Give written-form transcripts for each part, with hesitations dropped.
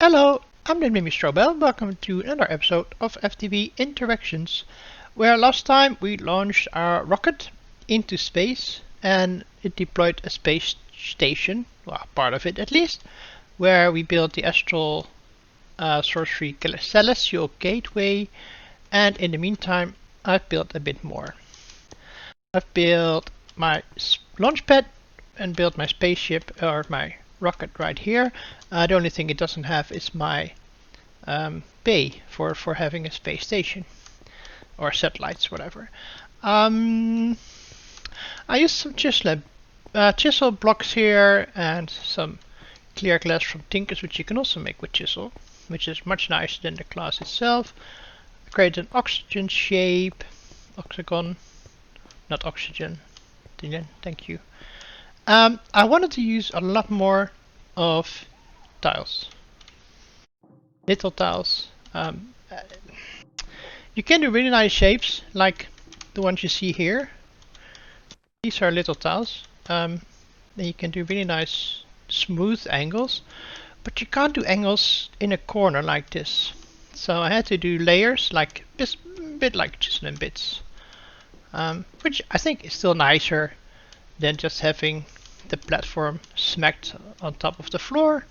Hello, I'm Mimi Strobel. Welcome to another episode of FTB Interactions, where last time we launched our rocket into space and it deployed a space station, well, part of it at least, where we built the astral sorcery celestial gateway, and in the meantime I've built a bit more. I've built my launch pad and built my spaceship, or my rocket right here. The only thing it doesn't have is my bay for having a space station or satellites, whatever. I used some chisel blocks here and some clear glass from Tinkers, which you can also make with chisel, which is much nicer than the glass itself. I created an oxygen shape, octagon, not oxygen. Thank you. I wanted to use a lot more of tiles, little tiles. You can do really nice shapes like the ones you see here. These are little tiles. Then you can do really nice smooth angles, but you can't do angles in a corner like this. So I had to do layers like this, a bit like chisel and bits, which I think is still nicer than just having the platform smacked on top of the floor.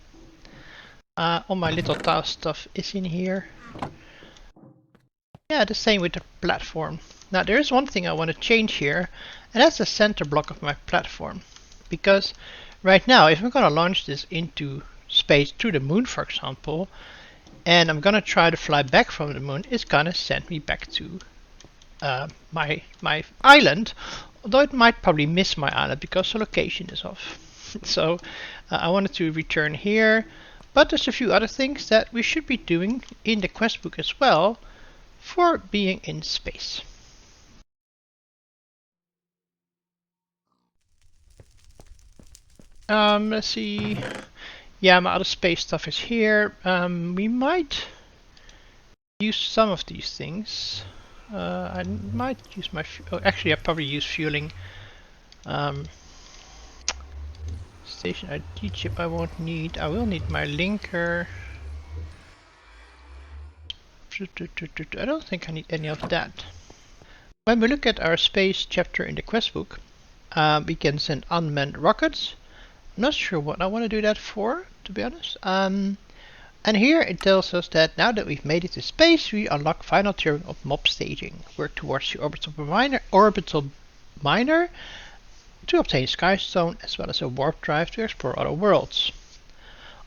All my little tile stuff is in here. Yeah, the same with the platform. Now there is one thing I want to change here, and that's the center block of my platform. Because right now, if I'm going to launch this into space to the moon, for example, and I'm going to try to fly back from the moon, it's going to send me back to my island, although it might probably miss my island because the location is off. So I wanted to return here, but there's a few other things that we should be doing in the quest book as well for being in space. Let's see. Yeah, my other space stuff is here. We might use some of these things. I might use my... actually, I probably use fueling. Station ID chip I won't need. I will need my linker. I don't think I need any of that. When we look at our space chapter in the quest book, we can send unmanned rockets. I'm not sure what I want to do that for, to be honest. And here it tells us that now that we've made it to space, we unlock final tiering of mob staging. Work towards the orbital miner to obtain Skystone, as well as a warp drive to explore other worlds.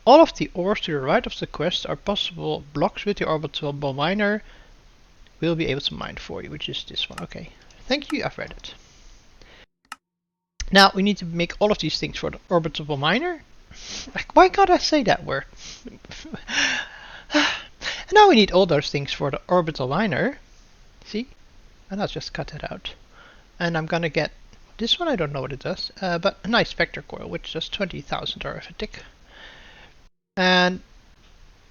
All of the ores to the right of the quest are possible blocks with the orbital miner. We'll be able to mine for you, which is this one. Okay, thank you, I've read it. Now we need to make all of these things for the orbital miner. Like, why can't I say that word? And now we need all those things for the orbital miner. See? And I'll just cut it out. And I'm gonna get this one. I don't know what it does, but a nice vector coil, which does 20,000 arithmetic. And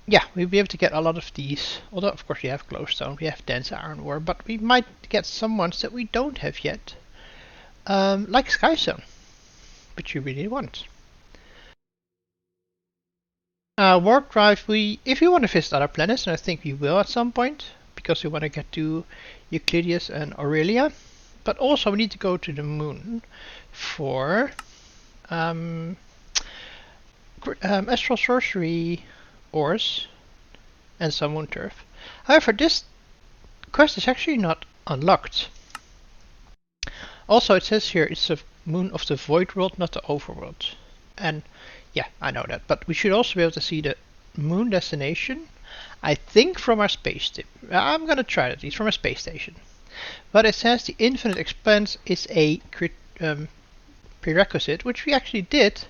yeah, we'll be able to get a lot of these. Although, of course, we have glowstone, we have dense iron ore, but we might get some ones that we don't have yet. Like Skystone, which we really want. Warp drive, if we want to visit other planets, and I think we will at some point, because we want to get to Euclideus and Aurelia, but also we need to go to the moon for astral sorcery ores and some moon turf. However, this quest is actually not unlocked. Also, it says here it's the moon of the void world, not the overworld. And yeah, I know that, but we should also be able to see the moon destination, I think, from our space ship. I'm gonna try it, at least from a space station. But it says the infinite expanse is a prerequisite, which we actually did,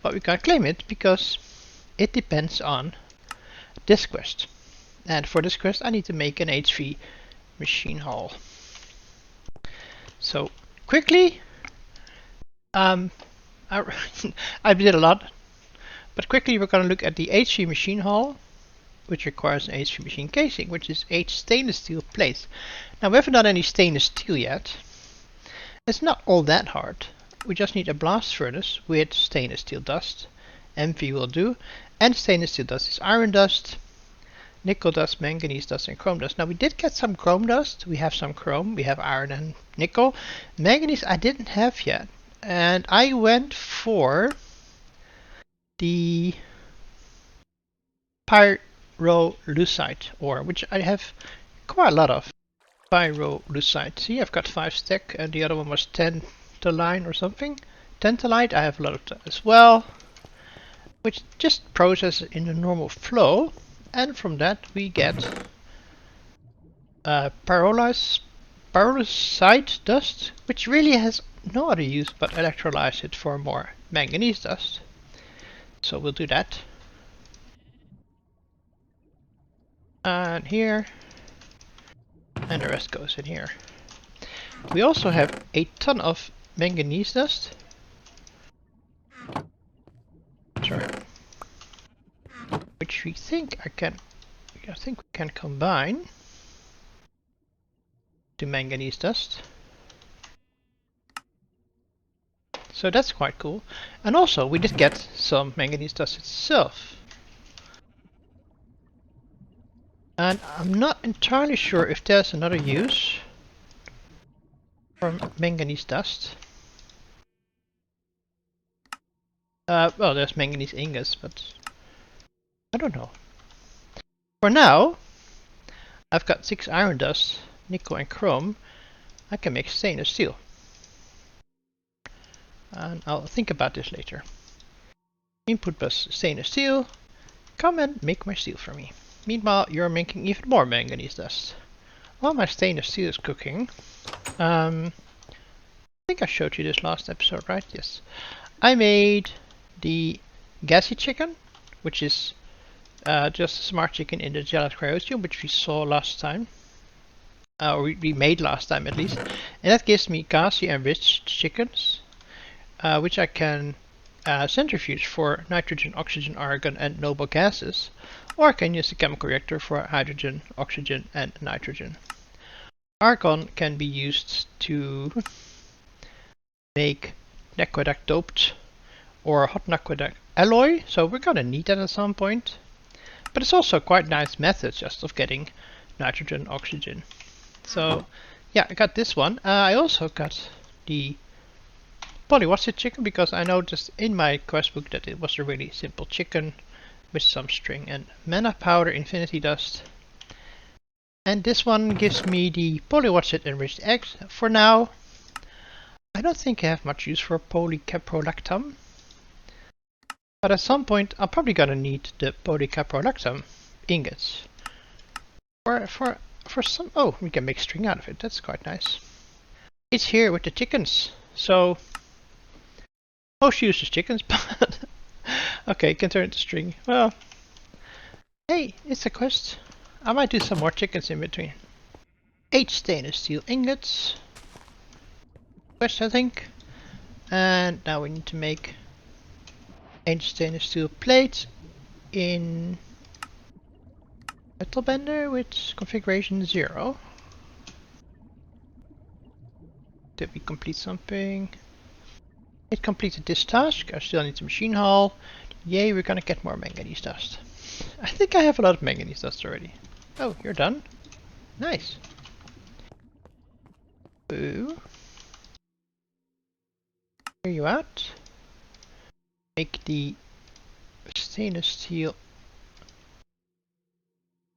but we can't claim it because it depends on this quest. And for this quest I need to make an HV machine hall. So quickly, I did a lot, but quickly we're going to look at the HV machine hall, which requires an HV machine casing, which is 8 stainless steel plates. Now we haven't done any stainless steel yet. It's not all that hard. We just need a blast furnace with stainless steel dust. MV will do. And stainless steel dust is iron dust, nickel dust, manganese dust, and chrome dust. Now we did get some chrome dust. We have some chrome, we have iron and nickel. Manganese I didn't have yet. And I went for the pyrolusite ore, which I have quite a lot of. Pyrolusite. See, I've got 5 stack, and the other one was tantalite or something. Tantalite, I have a lot of that as well, which just processes in the normal flow, and from that we get pyrolusite dust, which really has no other use but electrolyze it for more manganese dust. So we'll do that. And here, and the rest goes in here. We also have a ton of manganese dust. Sorry. Which we think I think we can combine to manganese dust. So that's quite cool. And also we did get some manganese dust itself. And I'm not entirely sure if there's another use for manganese dust. Well, there's manganese ingots, but I don't know. For now, I've got 6 iron dust, nickel and chrome. I can make stainless steel. And I'll think about this later. Input bus stainless steel. Come and make my steel for me. Meanwhile, you're making even more manganese dust. While my stainless steel is cooking, I think I showed you this last episode, right? Yes. I made the gassy chicken, which is just a smart chicken in the gelatin cryosome, which we saw last time. Or we made last time at least. And that gives me gassy enriched chickens, which I can centrifuge for nitrogen, oxygen, argon, and noble gases. Or I can use the chemical reactor for hydrogen, oxygen, and nitrogen. Argon can be used to make aqueduct doped or hot aqueduct alloy, so we're gonna need that at some point. But it's also quite nice method just of getting nitrogen, oxygen. So yeah, I got this one. I also got the polywossite chicken because I noticed in my quest book that it was a really simple chicken with some string and mana powder, infinity dust. And this one gives me the polywossite enriched eggs. For now, I don't think I have much use for polycaprolactam. But at some point, I'm probably gonna need the polycaprolactam ingots. For some, oh, we can make string out of it. That's quite nice. It's here with the chickens, so most use is chickens, but okay, can turn it to string. Well, hey, it's a quest. I might do some more chickens in between. 8 stainless steel ingots. Quest, I think. And now we need to make 8 stainless steel plates in metal bender with configuration 0. Did we complete something? It completed this task. I still need to machine hull. Yay, we're gonna get more manganese dust. I think I have a lot of manganese dust already. Oh, you're done. Nice. Boo. Clear you out. Make the stainless steel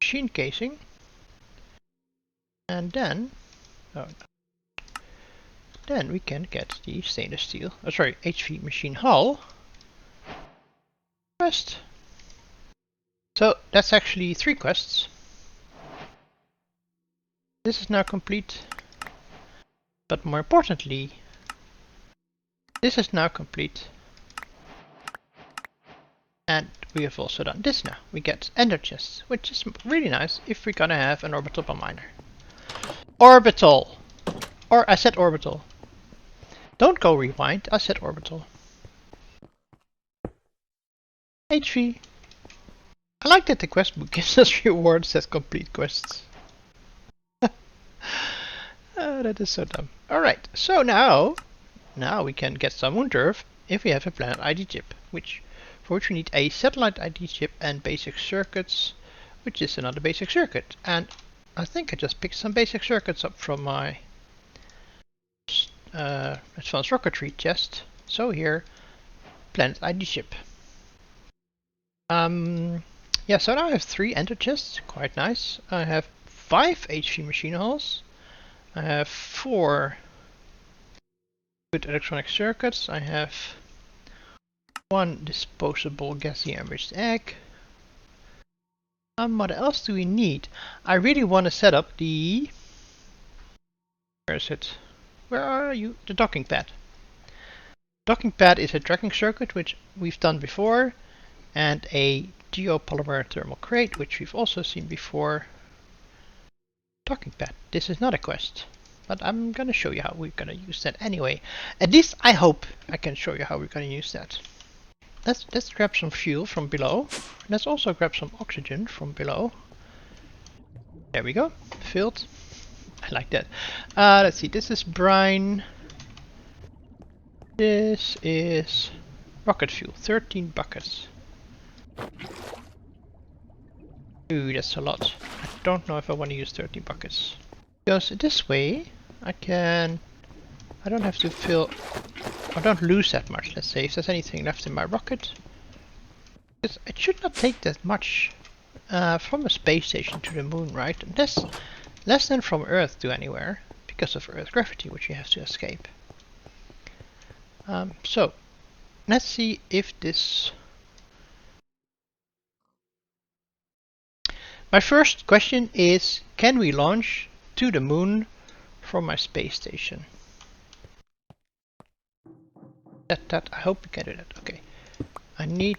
machine casing. And then, oh no. Then we can get the stainless steel, HV machine hull. Quest. So that's actually 3 quests. This is now complete. But more importantly, this is now complete. And we have also done this now. We get ender chests, which is really nice if we're gonna have an orbital bomb miner. Orbital! Or I said orbital. Don't go rewind, I said orbital. HV. I like that the quest book gives us rewards as complete quests. That is so dumb. Alright, so now we can get some Moon Turf if we have a planet ID chip, which for which we need a satellite ID chip and basic circuits, which is another basic circuit. And I think I just picked some basic circuits up from my advanced rocketry chest. So here, planet ID chip. Yeah, so now I have 3 enter chests, quite nice. I have 5 HV machine hulls. I have 4 good electronic circuits. I have 1 disposable gassy enriched egg. What else do we need? I really want to set up the... Where is it? Where are you? The docking pad. Docking pad is a tracking circuit, which we've done before, and a geopolymer thermal crate, which we've also seen before. Docking pad. This is not a quest, but I'm gonna show you how we're gonna use that anyway. At least I hope I can show you how we're gonna use that. Let's grab some fuel from below. Let's also grab some oxygen from below. There we go. Filled. I like that. Let's see. This is brine. This is rocket fuel. 13 buckets. Ooh, that's a lot. I don't know if I want to use 13 buckets. Because this way I don't have to fill... I don't lose that much, let's say, if there's anything left in my rocket. Because it should not take that much from a space station to the moon, right? And that's less than from Earth to anywhere, because of Earth gravity, which you have to escape. So, let's see if this... My first question is, can we launch to the moon from my space station? That I hope we can do that. Okay. I need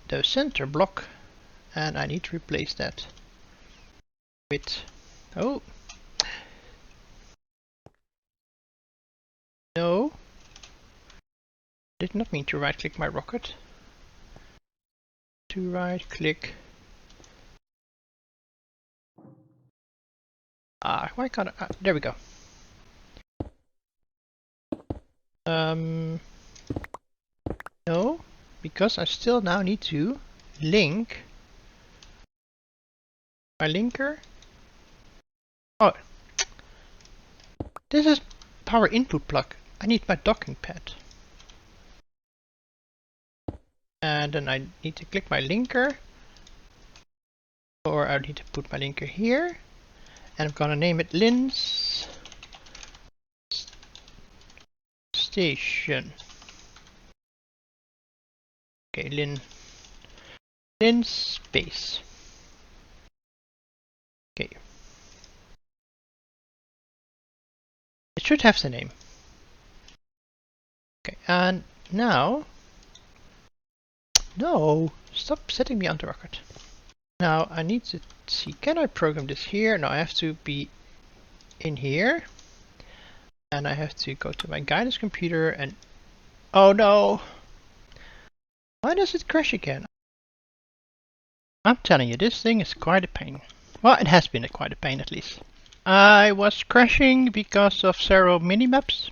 the center block and I need to replace that with... Oh! No! Did not mean to right click my rocket. To right click... Why can't I... there we go. No, because I still now need to link my linker. Oh, this is power input plug. I need my docking pad. And then I need to click my linker. Or I need to put my linker here. And I'm gonna name it Lin's Station. Okay, Lin space. Okay. It should have the name. Okay, and now... No! Stop setting me on the rocket. Now I need to see, can I program this here? No, I have to be in here. And I have to go to my guidance computer and... Oh no! Why does it crash again? I'm telling you, this thing is quite a pain. Well, it has been quite a pain at least. I was crashing because of several minimaps.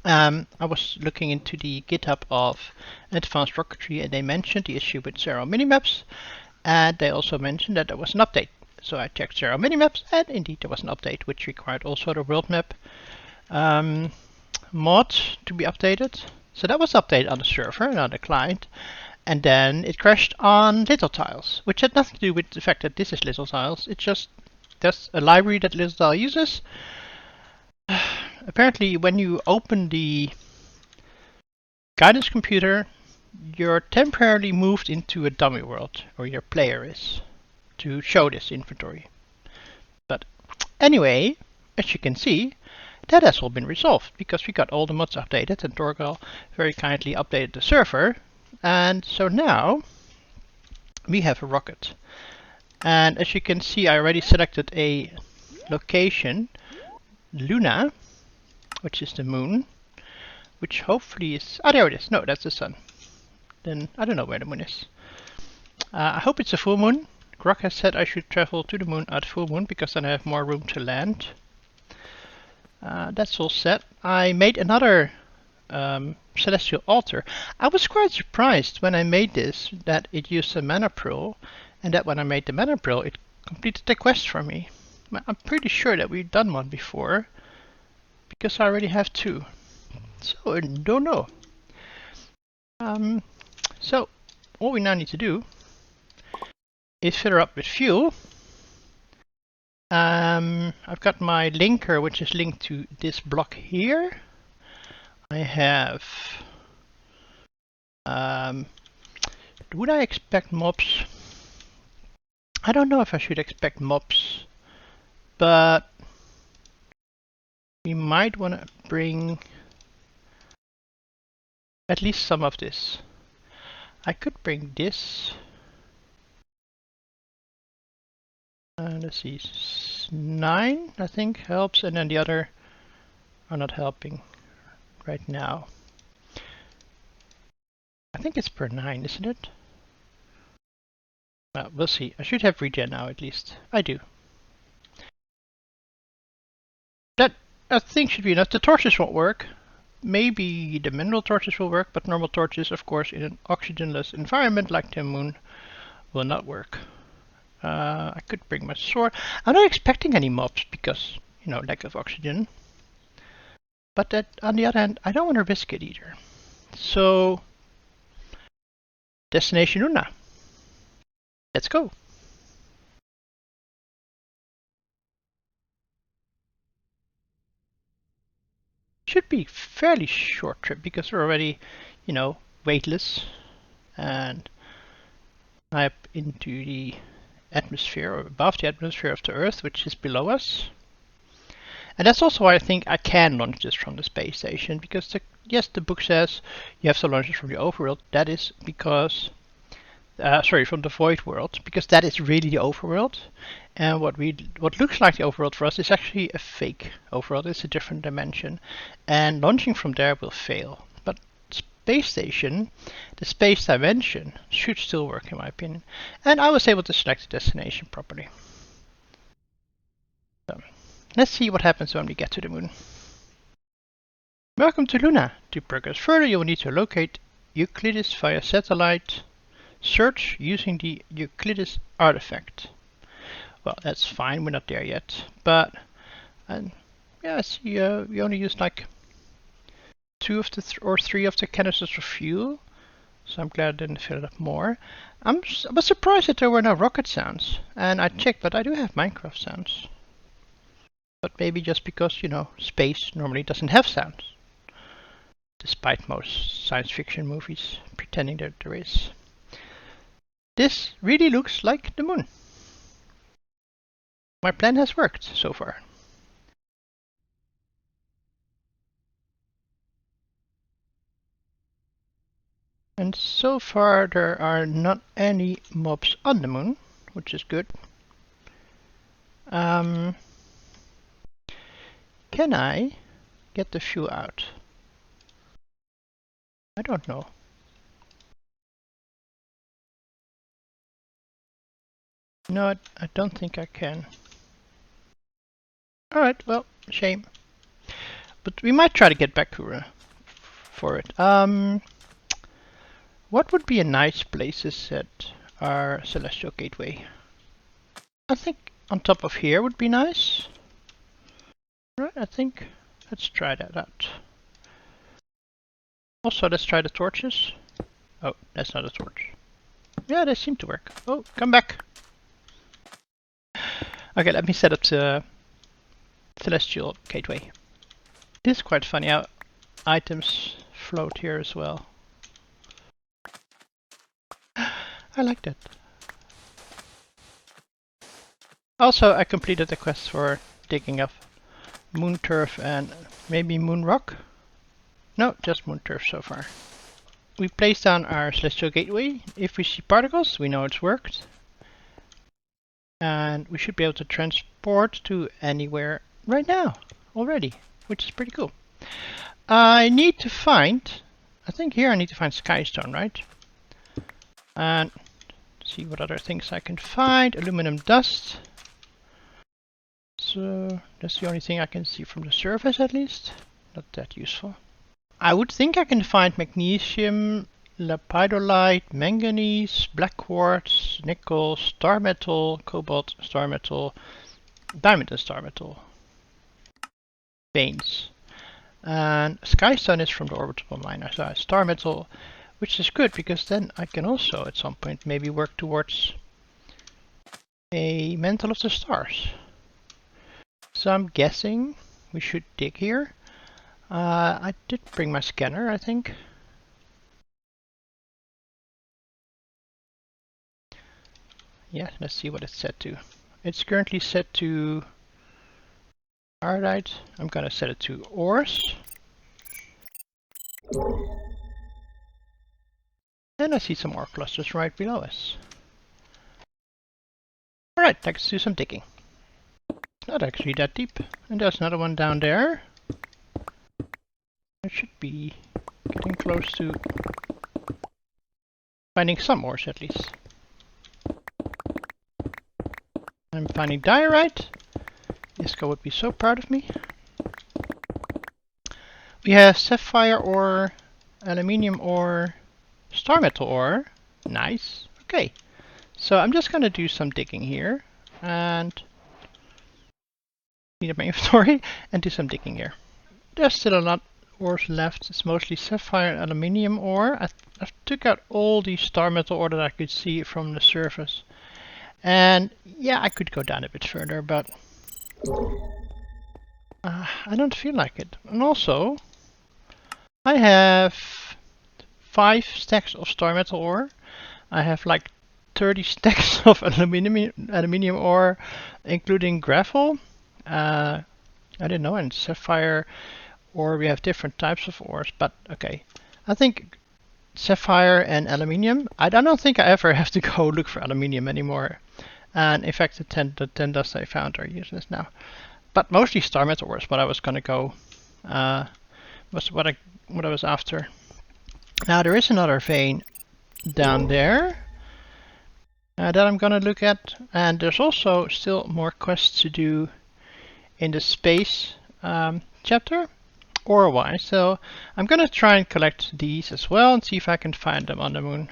I was looking into the GitHub of Advanced Rocketry and they mentioned the issue with several minimaps. And they also mentioned that there was an update. So I checked several minimaps and indeed there was an update which required also the world map mod to be updated. So that was updated on the server, not the client. And then it crashed on Little Tiles, which had nothing to do with the fact that this is Little Tiles. It's just, there's a library that Little Tile uses. Apparently when you open the guidance computer, you're temporarily moved into a dummy world, or your player is, to show this inventory. But anyway, as you can see, that has all been resolved, because we got all the mods updated and Torgal very kindly updated the server. And so now we have a rocket. And as you can see, I already selected a location, Luna, which is the moon, which hopefully is... Ah, there it is. No, that's the sun. Then I don't know where the moon is. I hope it's a full moon. Grok has said I should travel to the moon at full moon, because then I have more room to land. That's all set. I made another celestial altar. I was quite surprised when I made this that it used a mana pearl, and that when I made the mana pearl it completed the quest for me. I'm pretty sure that we've done one before, because I already have 2. So I don't know. So all we now need to do is fill her up with fuel. I've got my linker, which is linked to this block here. I have... would I expect mobs? I don't know if I should expect mobs, but we might want to bring at least some of this. I could bring this. Let's see, 9 I think helps, and then the other are not helping right now. I think it's per 9, isn't it? Well, we'll see. I should have regen now at least. I do. That I think should be enough. The torches won't work. Maybe the mineral torches will work, but normal torches, of course, in an oxygenless environment like the moon, will not work. I could bring my sword. I'm not expecting any mobs because, you know, lack of oxygen. But that, on the other hand, I don't want to risk it either. So, destination Luna. Let's go. Should be fairly short trip because we're already, you know, weightless and up into the atmosphere, or above the atmosphere of the Earth, which is below us. And that's also why I think I can launch this from the space station, because yes, the book says you have to launch it from the overworld. That is because, from the void world, because that is really the overworld. And what looks like the overworld for us is actually a fake overworld. It's a different dimension, and launching from there will fail. But space station, the space dimension, should still work in my opinion. And I was able to select the destination properly. So, let's see what happens when we get to the moon. Welcome to Luna. To progress further, you will need to locate Euclidus via satellite search using the Euclidus artifact. Well, that's fine, we're not there yet, but yeah, I see we only used like 2 of the or 3 of the canisters of fuel, so I'm glad I didn't fill it up more. I was surprised that there were no rocket sounds, and I checked, but I do have Minecraft sounds. But maybe just because, you know, space normally doesn't have sounds, despite most science fiction movies pretending that there is. This really looks like the moon. My plan has worked so far. And so far there are not any mobs on the moon, which is good. Can I get the fuel out? I don't know. No, I don't think I can. Alright, well, shame. But we might try to get back for it. What would be a nice place to set our celestial gateway? I think on top of here would be nice. Right, I think let's try that out. Also, let's try the torches. Oh, that's not a torch. Yeah, they seem to work. Oh, come back. Okay, let me set up the celestial gateway. It is quite funny how items float here as well. I like that. Also, I completed the quest for digging up moon turf and maybe moon rock. No, just moon turf so far. We place down our celestial gateway. If we see particles, we know it's worked. And we should be able to transport to anywhere right now already, which is pretty cool. I need to find, I think here I need to find skystone, right? And see what other things I can find. Aluminum dust. So that's the only thing I can see from the surface, at least. Not that useful. I would think I can find magnesium, lapidolite, manganese, black quartz, nickel, star metal, cobalt, star metal, diamond and star metal veins. And skystone is from the orbital miner, so star metal, which is good because then I can also at some point maybe work towards a mantle of the stars. So I'm guessing we should dig here. I did bring my scanner, I think. Yeah, let's see what it's set to. It's currently set to iodide. I'm gonna set it to ores. And I see some ore clusters right below us. Alright, let's do some digging. It's not actually that deep. And there's another one down there. It should be getting close to finding some ores at least. I'm finding diorite. Isco would be so proud of me. We have sapphire ore, aluminium ore, star metal ore. Nice. Okay. So I'm just gonna do some digging here and clean up my inventory and do some digging here. There's still a lot of ores left. It's mostly sapphire and aluminium ore. I took out all the star metal ore that I could see from the surface. And yeah, I could go down a bit further, but I don't feel like it. And also, I have 5 stacks of star metal ore. I have like 30 stacks of aluminium ore, including gravel. I didn't know, and sapphire ore. We have different types of ores, but okay. I think sapphire and aluminium. I don't think I ever have to go look for aluminium anymore. And in fact, the 10 dust I found are useless now. But mostly star metal ore is what I was gonna go. Was what I was after. Now there is another vein down there that I'm gonna look at, and there's also still more quests to do in the space chapter, ore-wise. So I'm gonna try and collect these as well and see if I can find them on the moon.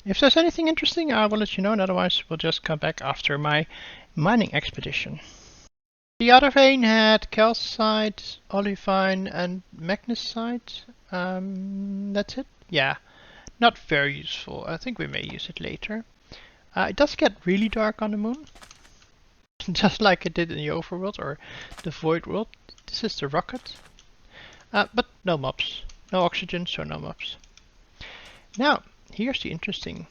If there's anything interesting, I will let you know, and otherwise we'll just come back after my mining expedition. The other vein had calcite, olivine, and magnesite. That's it? Yeah, not very useful. I think we may use it later. It does get really dark on the moon, just like it did in the overworld or the void world. This is the rocket. But no mobs. No oxygen, so no mobs. Now, here's the interesting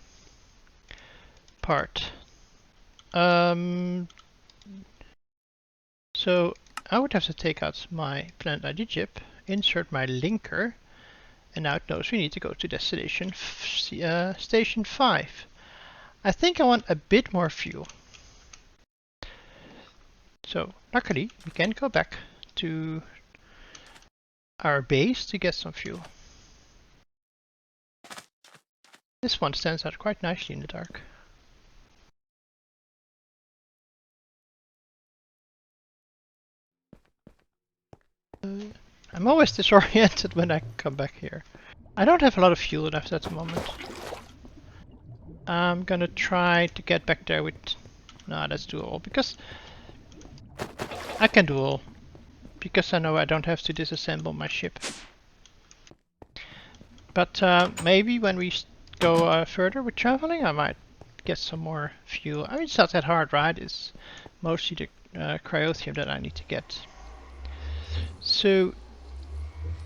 part. So I would have to take out my Planet ID chip, insert my linker, and now it knows we need to go to destination station 5. I think I want a bit more fuel. So luckily we can go back to our base to get some fuel. This one stands out quite nicely in the dark. I'm always disoriented when I come back here. I don't have a lot of fuel left at the moment. I'm gonna try to get back there with... No, let's do all, because I can do all. Because I know I don't have to disassemble my ship. But maybe when we go further with traveling, I might get some more fuel. I mean, it's not that hard, right? It's mostly the cryothium that I need to get. So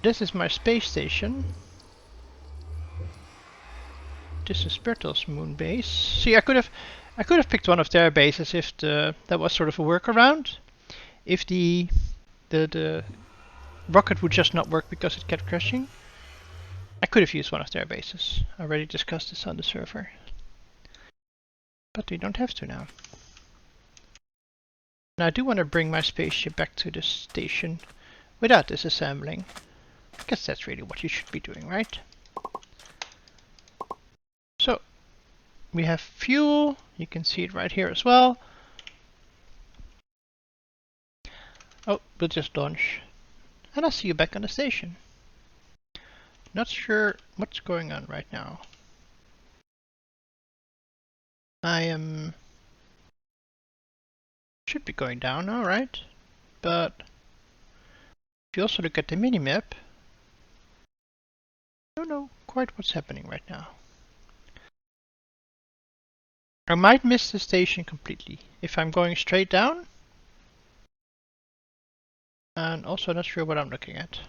this is my space station. This is Bertel's moon base. See, I could have picked one of their bases if that was sort of a workaround. If the rocket would just not work because it kept crashing, I could have used one of their bases. I already discussed this on the server. But we don't have to now. And I do want to bring my spaceship back to the station without disassembling. I guess that's really what you should be doing, right? So, we have fuel. You can see it right here as well. Oh, we'll just launch. And I'll see you back on the station. Not sure what's going on right now. Should be going down now, right? But if you also look at the minimap, I don't know quite what's happening right now. I might miss the station completely if I'm going straight down. And also not sure what I'm looking at.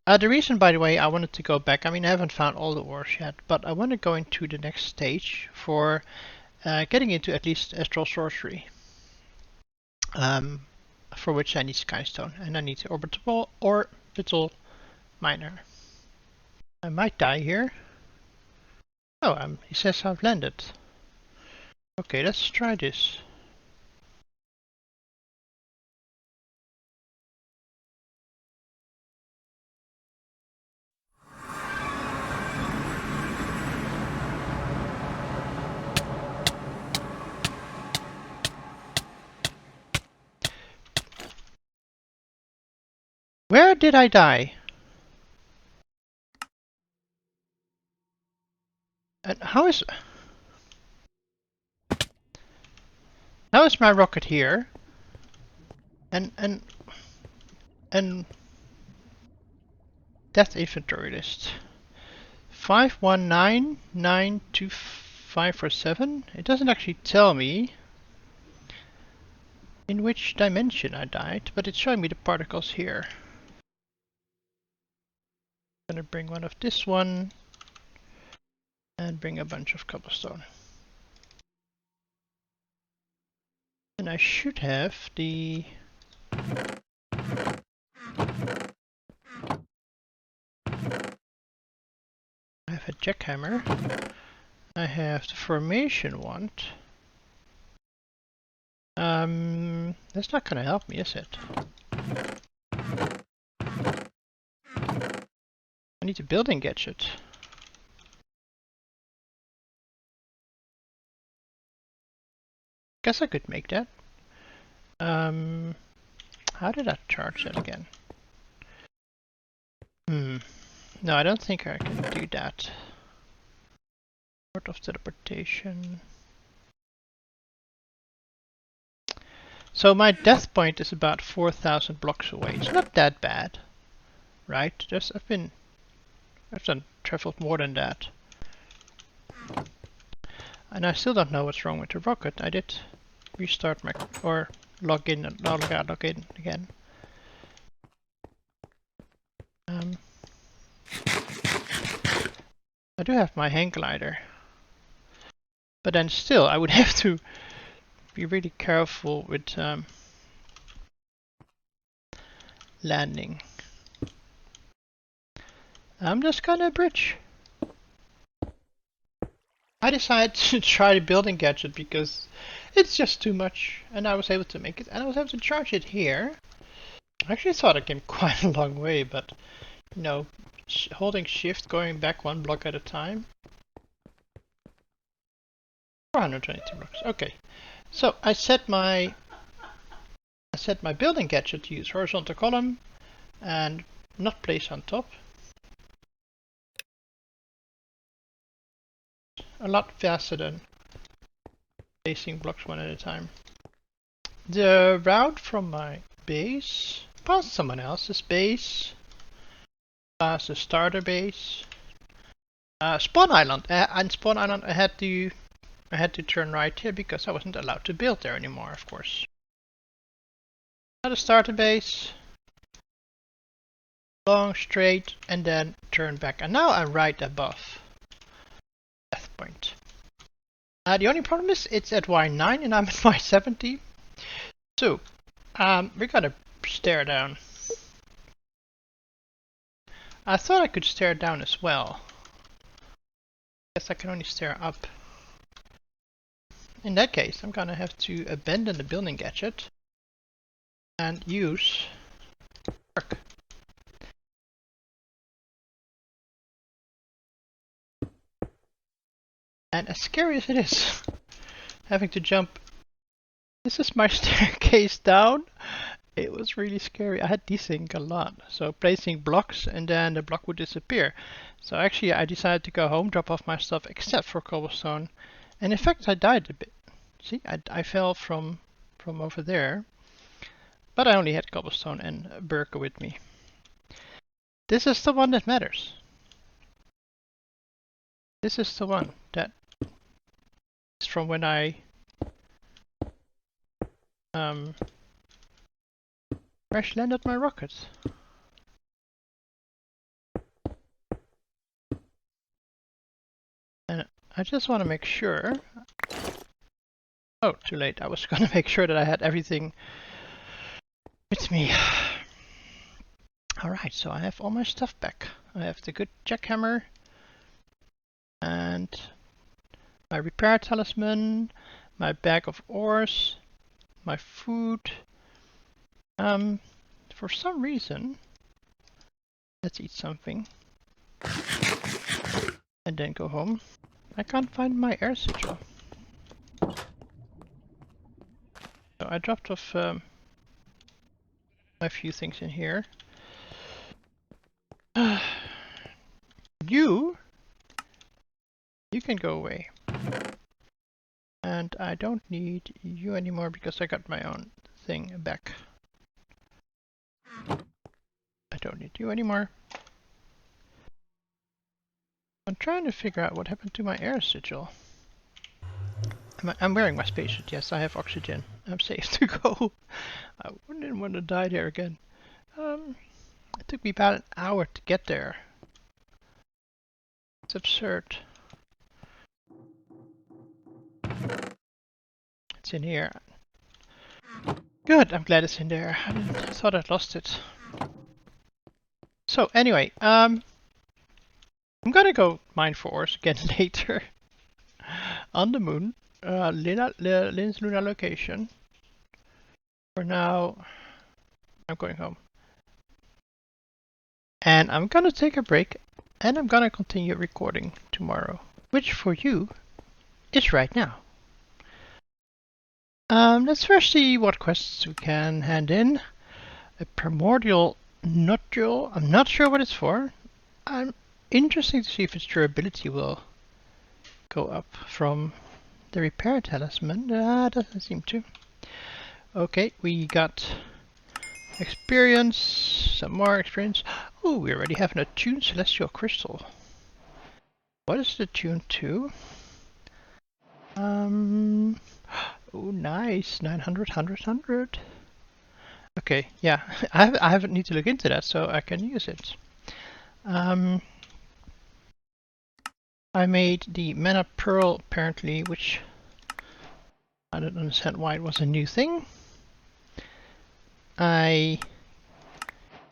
The reason, by the way, I wanted to go back, I mean, I haven't found all the ores yet, but I want to go into the next stage for getting into at least Astral Sorcery. For which I need Skystone, and I need the orbital miner. I might die here. Oh, he says I've landed. Okay, let's try this. Where did I die? And how is my rocket here? And death inventory list. 519925547. It doesn't actually tell me in which dimension I died, but it's showing me the particles here. I'm gonna bring one of this one and bring a bunch of cobblestone. And I should have the I have a jackhammer. I have the formation wand. That's not gonna help me, is it? I need a building gadget. Guess I could make that. How did I charge that again? No, I don't think I can do that. Sort of teleportation. So my death point is about 4,000 blocks away. It's not that bad, right? I've traveled more than that. And I still don't know what's wrong with the rocket. I did restart or log in and log out, log in again. I do have my hang glider. But then still, I would have to be really careful with landing. I'm just gonna bridge. I decided to try the building gadget because it's just too much, and I was able to make it, and I was able to charge it here. I actually thought I came quite a long way, but you know, holding shift, going back one block at a time. 422 blocks. Okay, so I set my building gadget to use horizontal column and not place on top. A lot faster than placing blocks one at a time. The route from my base past someone else's base, past the starter base, spawn island. And spawn island, I had to turn right here because I wasn't allowed to build there anymore, of course. Now the starter base, long straight, and then turn back. And now I'm right above death point. The only problem is it's at Y9 and I'm at Y70. So, we're gonna stare down. I thought I could stare down as well. Guess I can only stare up. In that case, I'm gonna have to abandon the building gadget and use work. And as scary as it is, having to jump, this is my staircase down. It was really scary. I had desync a lot. So placing blocks and then the block would disappear. So actually I decided to go home, drop off my stuff except for cobblestone. And in fact I died a bit. See, I fell from over there. But I only had cobblestone and a burger with me. This is the one that matters. This is the one that is from when I crash landed my rocket. And I just want to make sure. Oh, too late. I was going to make sure that I had everything with me. Alright, so I have all my stuff back. I have the good jackhammer and my repair talisman, my bag of ores, my food. For some reason, let's eat something and then go home. I can't find my air sigil. So I dropped off a few things in here. You can go away. And I don't need you anymore because I got my own thing back. I don't need you anymore. I'm trying to figure out what happened to my air sigil. I'm wearing my spacesuit, yes, I have oxygen. I'm safe to go. I wouldn't want to die there again. It took me about an hour to get there. It's absurd. It's in here. Good, I'm glad it's in there. I thought I'd lost it. So anyway, I'm gonna go mine for ores again later. On the moon. Lynn's lunar location. For now, I'm going home. And I'm gonna take a break and I'm gonna continue recording tomorrow, which for you is right now. Let's first see what quests we can hand in. A primordial nodule. I'm not sure what it's for. I'm interested to see if its durability will go up from the repair talisman. Doesn't seem to. Okay, we got experience, some more experience. Oh, we already have an attuned celestial crystal. What is it attuned to? Oh, nice. 900, 100, 100. Okay, yeah, I haven't need to look into that, so I can use it. I made the mana pearl apparently, which I don't understand why it was a new thing. I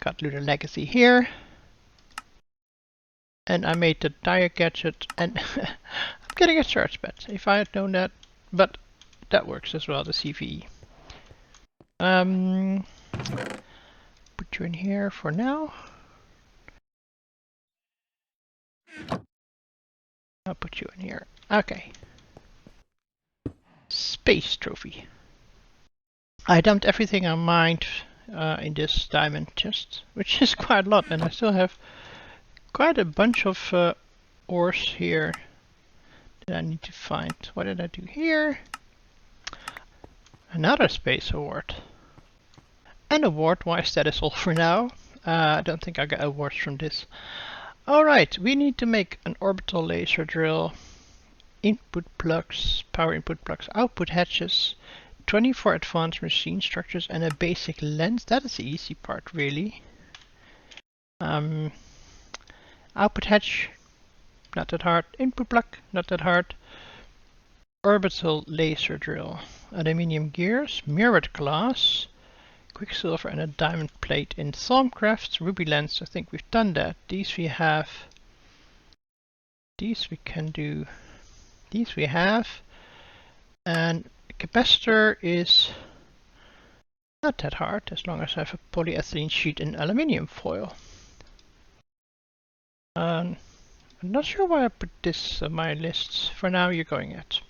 got Lunar Legacy here. And I made the dire gadget, and I'm getting a charge pad. If I had known that, but that works as well, the CVE. Put you in here for now. I'll put you in here. Okay. Space trophy. I dumped everything I mined in this diamond chest, which is quite a lot, and I still have quite a bunch of ores here that I need to find. What did I do here? Another space award. An award-wise, that is all for now. I don't think I got awards from this. Alright, we need to make an orbital laser drill, input plugs, power input plugs, output hatches, 24 advanced machine structures, and a basic lens. That is the easy part, really. Output hatch, not that hard. Input plug, not that hard. Orbital laser drill, aluminium gears, mirrored glass, quicksilver, and a diamond plate in Thaumcraft. Ruby lens, I think we've done that. These we have. These we can do. These we have. And capacitor is not that hard as long as I have a polyethylene sheet and aluminium foil. I'm not sure why I put this on my lists. For now, you're going at.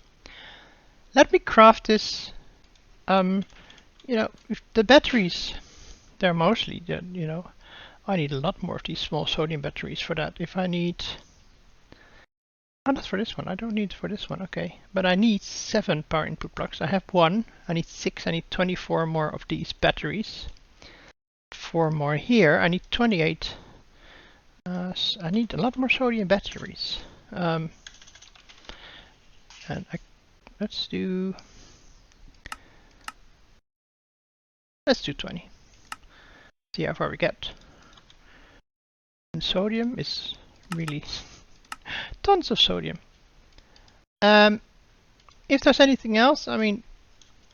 Let me craft this. You know, the batteries they're mostly, you know, I need a lot more of these small sodium batteries for that. If I need... Oh, that's for this one. I don't need for this one. Okay. But I need 7 power input plugs. I have 1. I need 6. I need 24 more of these batteries. 4 more here. I need 28. I need a lot more sodium batteries. And let's do 20. See how far we get. And sodium is really tons of sodium. If there's anything else, I mean,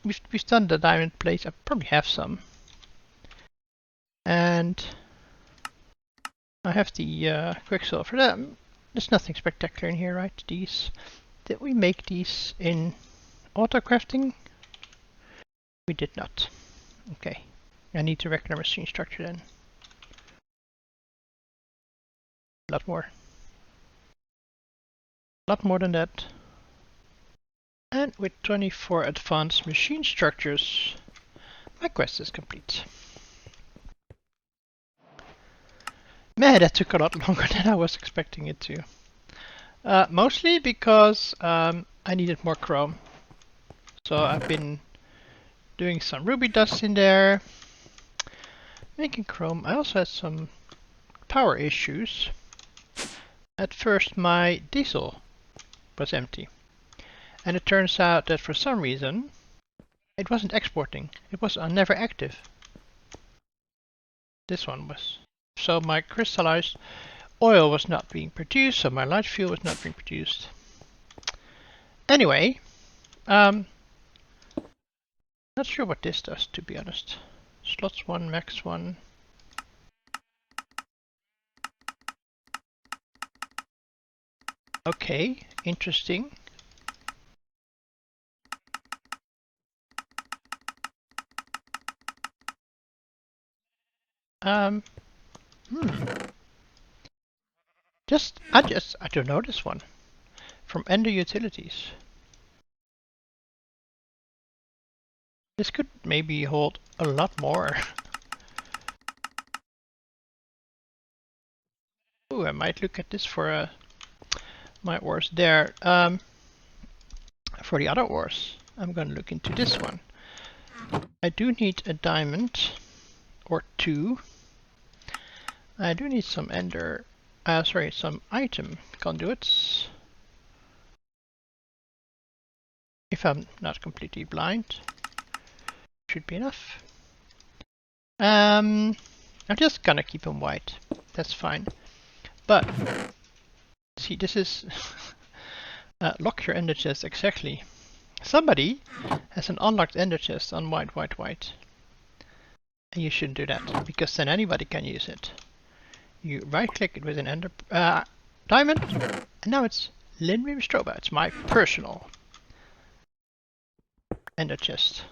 we've done the diamond plates. I probably have some. And I have the quicksilver. There's nothing spectacular in here, right? Did we make these in auto crafting? We did not. Okay. I need the regular machine structure then. A lot more. A lot more than that. And with 24 advanced machine structures, my quest is complete. Man, that took a lot longer than I was expecting it to. Mostly because I needed more chrome. So I've been doing some ruby dust in there, making chrome. I also had some power issues. At first my diesel was empty. And it turns out that for some reason it wasn't exporting. It was never active. This one was. So my crystallized oil was not being produced, so my light fuel was not being produced. Anyway, not sure what this does, to be honest. Slots 1, max 1. Okay, interesting. I don't know this one. From Ender Utilities. This could maybe hold a lot more. Ooh, I might look at this for my ores there. For the other ores, I'm gonna look into this one. I do need a diamond or 2. I do need some some item conduits. If I'm not completely blind, should be enough. I'm just gonna keep them white. That's fine. But see, this is lock your ender chest exactly. Somebody has an unlocked ender chest on white, white, white. And you shouldn't do that, because then anybody can use it. You right click it with an ender diamond, and now it's Lindbeam Stroba. It's my personal ender chest.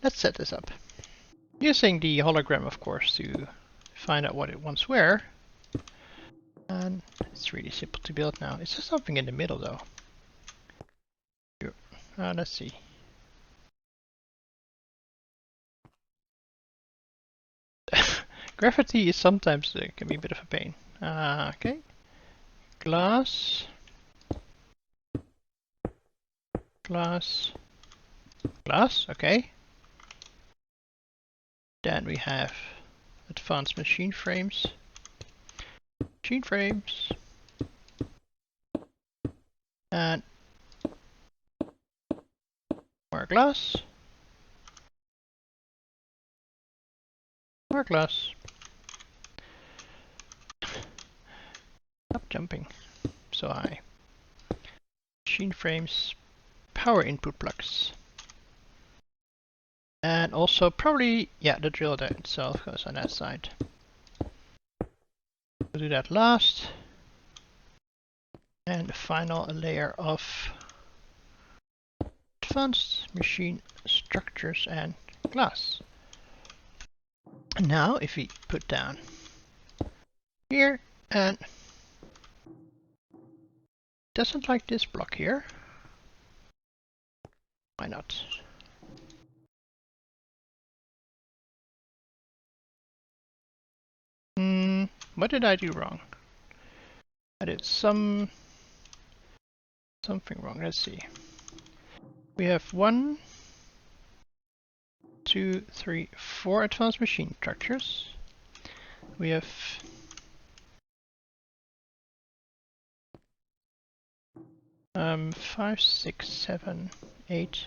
Let's set this up. Using the hologram, of course, to find out what it wants where. And it's really simple to build now. It's just something in the middle though. Let's see. Graffiti is sometimes can be a bit of a pain. Okay. Glass. Glass. Glass, okay. Then we have advanced machine frames. Machine frames. And more glass. More glass. Stop jumping so high. Machine frames. Power input plugs. And also probably, yeah, the drill there itself goes on that side. We'll do that last. And the final layer of advanced machine structures and glass. And now if we put down here, and doesn't like this block here. Why not? What did I do wrong? I did something wrong. Let's see. We have 1, 2, 3, 4 advanced machine structures. We have 5, 6, 7, 8,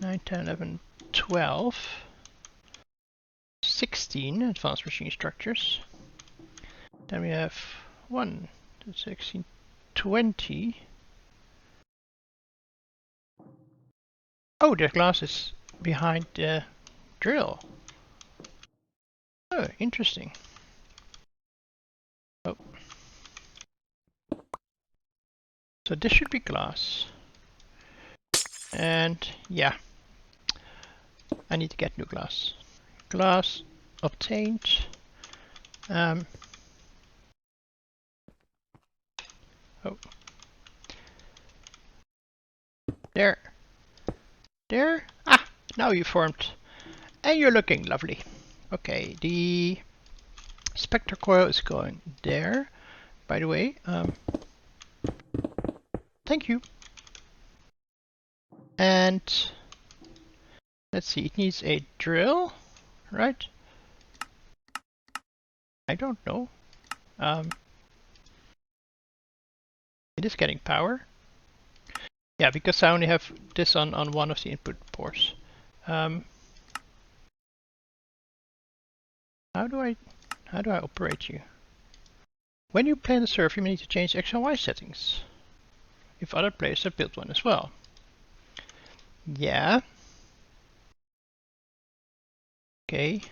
9, 10, 11, 12, 16 advanced machine structures. Then we have 1, 2, 16, 20. Oh, the glass is behind the drill. Oh, interesting. Oh. So this should be glass. And yeah, I need to get new glass. Glass obtained. Oh. There. There. Ah, now you formed. And you're looking lovely. Okay, the spectre coil is going there. By the way, thank you. And let's see, it needs a drill, right? I don't know. It is getting power. Yeah, because I only have this on one of the input ports. How do I operate you? When you play on the server, you may need to change X and Y settings. If other players have built one as well. Yeah. Okay.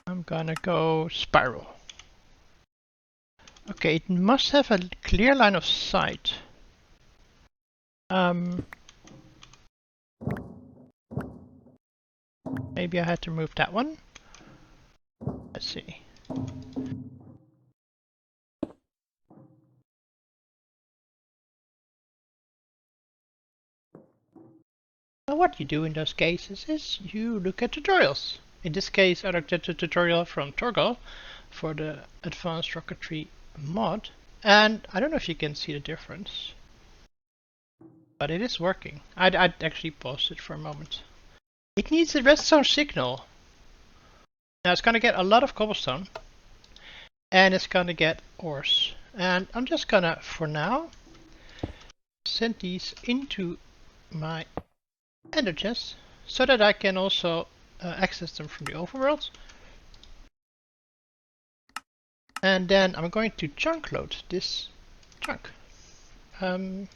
I'm gonna go spiral. Okay, it must have a clear line of sight. Maybe I had to remove that one. Let's see. Now what you do in those cases is you look at tutorials. In this case, I looked at the tutorial from Torgal for the Advanced Rocketry mod, and I don't know if you can see the difference, but it is working. I'd actually paused it for a moment. It needs a redstone signal. Now it's gonna get a lot of cobblestone, and it's gonna get ores. And I'm just gonna, for now, send these into my ender chest so that I can also access them from the overworld. And then I'm going to chunk load this chunk. I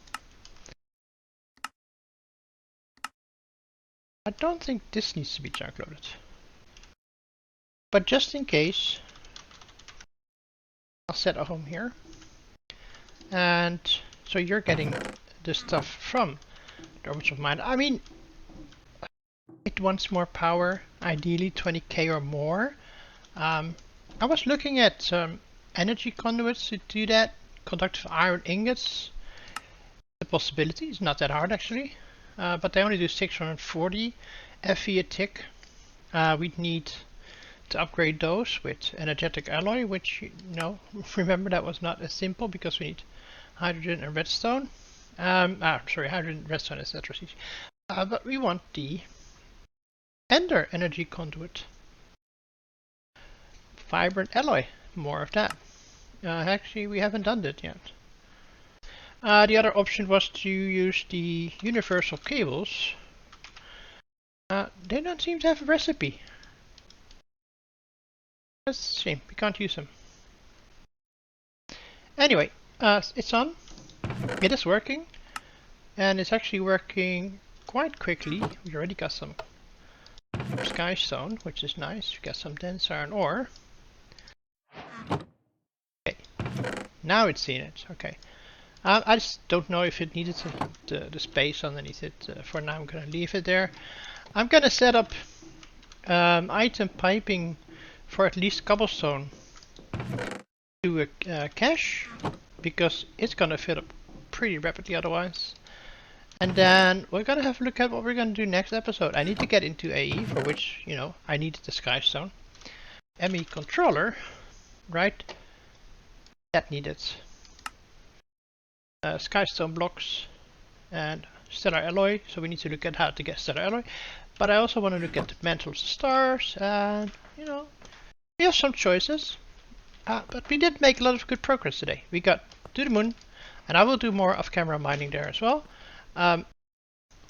don't think this needs to be chunk loaded, but just in case, I'll set a home here. And so you're getting the stuff from the orbital mine. I mean, it wants more power, ideally 20k or more. I was looking at energy conduits to do that, conductive iron ingots. The possibility is not that hard actually, but they only do 640 FE a tick. We'd need to upgrade those with energetic alloy, which, you know, remember that was not as simple because we need hydrogen and redstone. Sorry, hydrogen, redstone, etc. But we want the Ender energy conduit. Vibrant alloy, more of that. Actually, we haven't done that yet. The other option was to use the universal cables. They don't seem to have a recipe. That's a shame, we can't use them. Anyway, it's on. It is working. And it's actually working quite quickly. We already got some sky stone, which is nice. We got some dense iron ore. Okay, now it's seen it. Okay. I just don't know if it needed the space underneath it. For now, I'm gonna leave it there. I'm gonna set up item piping for at least cobblestone to a cache, because it's gonna fill up pretty rapidly otherwise. And then we're gonna have a look at what we're gonna do next episode. I need to get into AE, for which, you know, I need the Sky Stone. ME controller, right? That needed. Sky Stone blocks and stellar alloy, so we need to look at how to get stellar alloy. But I also want to look at the mantles of stars, and, you know, we have some choices. But we did make a lot of good progress today. We got to the moon, and I will do more off camera mining there as well.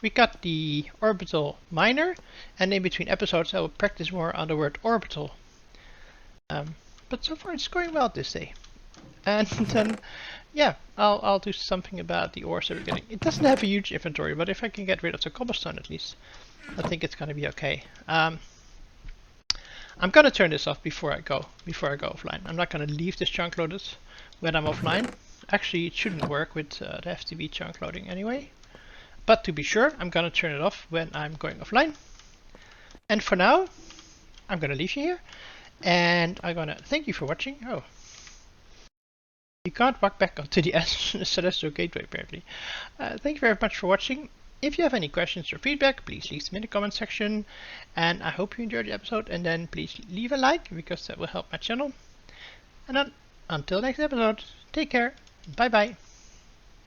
We got the orbital miner, and in between episodes I will practice more on the word orbital. But so far it's going well this day. And then, yeah, I'll do something about the ores that we're getting. It doesn't have a huge inventory, but if I can get rid of the cobblestone at least, I think it's gonna be okay. I'm gonna turn this off before I go offline. I'm not gonna leave this chunk loaded when I'm offline. Actually, it shouldn't work with the FTB chunk loading anyway. But to be sure, I'm gonna turn it off when I'm going offline. And for now, I'm gonna leave you here, and I'm gonna thank you for watching. Oh, you can't walk back onto the Celestial Gateway apparently. Thank you very much for watching. If you have any questions or feedback, please leave them in the comment section. And I hope you enjoyed the episode, and then please leave a like, because that will help my channel. And then, until next episode, take care, bye bye.